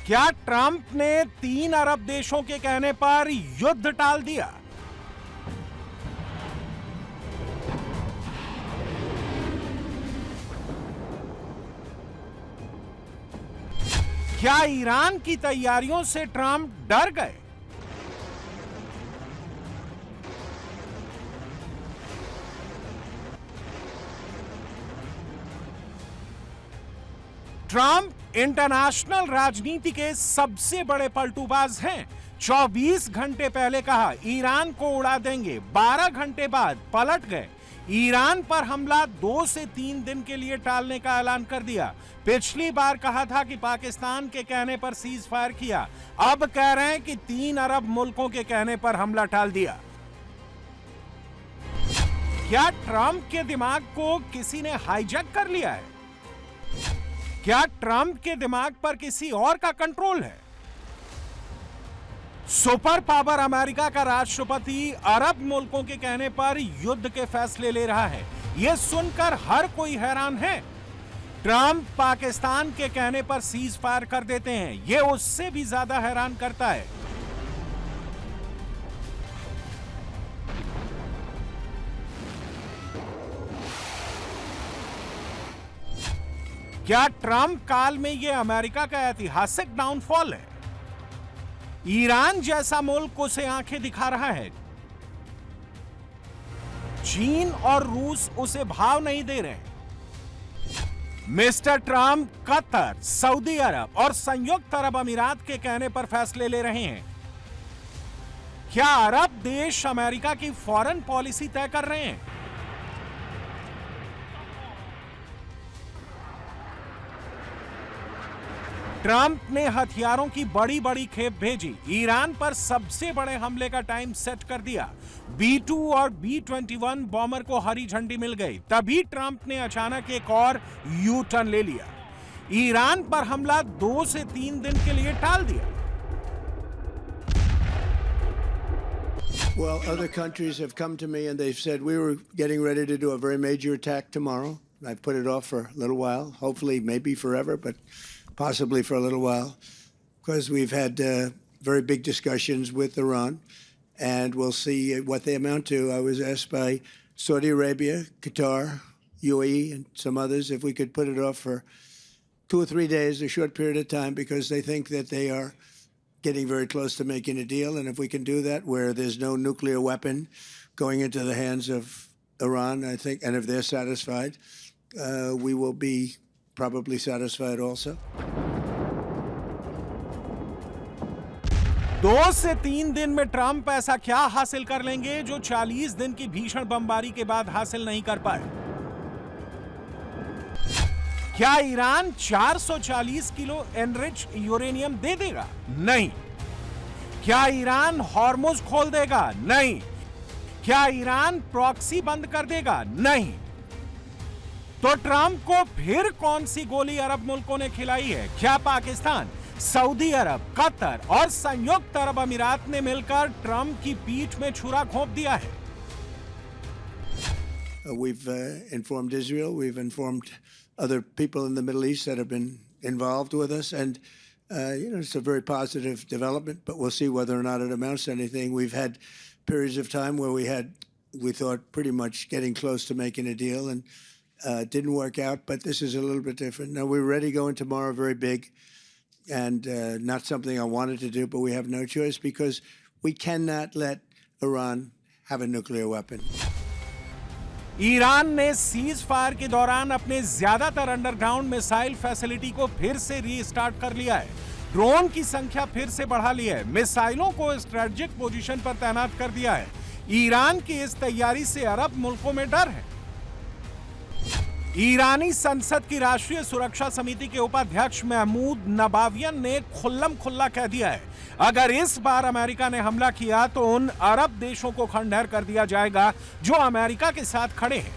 क्या ट्रंप ने 3 अरब देशों के कहने पर युद्ध टाल दिया? क्या ईरान की तैयारियों से ट्रंप डर गए? ट्रंप इंटरनेशनल राजनीति के सबसे बड़े पलटूबाज हैं। 24 घंटे पहले कहा ईरान को उड़ा देंगे, 12 घंटे बाद पलट गए। ईरान पर हमला 2 से 3 दिन के लिए टालने का ऐलान कर दिया। पिछली बार कहा था कि पाकिस्तान के कहने पर सीज फायर किया, अब कह रहे हैं कि 3 अरब मुल्कों के कहने पर हमला टाल दिया। क्या ट्रंप के दिमाग को किसी ने हाईजैक कर लिया है? क्या ट्रंप के दिमाग पर किसी और का कंट्रोल है? सुपर पावर अमेरिका का राष्ट्रपति अरब मुल्कों के कहने पर युद्ध के फैसले ले रहा है। यह सुनकर हर कोई हैरान है। ट्रंप पाकिस्तान के कहने पर सीज फायर कर देते हैं, यह उससे भी ज्यादा हैरान करता है। क्या ट्रंप काल में यह अमेरिका का ऐतिहासिक डाउनफॉल है? ईरान जैसा मुल्क उसे आंखें दिखा रहा है। चीन और रूस उसे भाव नहीं दे रहे। मिस्टर ट्रंप कतर, सऊदी अरब और संयुक्त अरब अमीरात के कहने पर फैसले ले रहे हैं। क्या अरब देश अमेरिका की फॉरेन पॉलिसी तय कर रहे हैं? ट्रंप ने हथियारों की बड़ी बड़ी खेप भेजी, ईरान पर सबसे बड़े हमले का टाइम सेट कर दिया। B-2 और B-21 बॉम्बर को हरी झंडी मिल गई। तभी ट्रंप ने अचानक एक और यू टर्न ले लिया, ईरान पर हमला 2 से 3 दिन के लिए टाल दिया। Well, other countries have come to me and they've said we were getting ready to do a very major attack tomorrow. I've put it off for a little while, hopefully maybe forever, but possibly for a little while, because we've had very big discussions with Iran, and we'll see what they amount to. I was asked by Saudi Arabia, Qatar, UAE, and some others if we could put it off for 2 or 3 days, a short period of time, because they think that they are getting very close to making a deal, and if we can do that where there's no nuclear weapon going into the hands of Iran, I think, and if they're satisfied, we will be probably satisfied also. 2 से 3 दिन में Trump ऐसा क्या हासिल कर लेंगे जो 40 दिन की भीषण बमबारी के बाद हासिल नहीं कर पाए? क्या ईरान 440 किलो एनरिच यूरेनियम दे देगा? नहीं। क्या ईरान हॉर्मुज खोल देगा? नहीं। क्या ईरान प्रॉक्सी बंद कर देगा? नहीं। तो ट्रंप को फिर कौन सी गोली अरब मुल्कों ने खिलाई है? क्या पाकिस्तान, सऊदी अरब, कतर और संयुक्त अरब अमीरात ने मिलकर ट्रंप की पीठ में छुरा घोंप दिया है? We've informed Israel, we've informed other people in the Middle East that have been involved with us, and it's a very positive development, but we'll see whether or not it amounts to anything. We've had periods of time where we thought pretty much getting close to making a deal, and didn't work out, but this is a little bit different. Now, we're ready going tomorrow, very big, and not something I wanted to do, but we have no choice because we cannot let Iran have a nuclear weapon. Iran ने cease fire के दौरान अपने ज्यादातर underground missile facility को फिर से restart कर लिया है। ड्रोन की संख्या फिर से बढ़ा ली है, मिसाइलों को स्ट्रेटेजिक पोजीशन पर तैनात कर दिया है। ईरान की इस तैयारी से अरब मुल्कों में डर है। ईरानी संसद की राष्ट्रीय सुरक्षा समिति के उपाध्यक्ष महमूद नबावियन ने खुल्लम खुल्ला कह दिया है, अगर इस बार अमेरिका ने हमला किया तो उन अरब देशों को खंडहर कर दिया जाएगा जो अमेरिका के साथ खड़े हैं।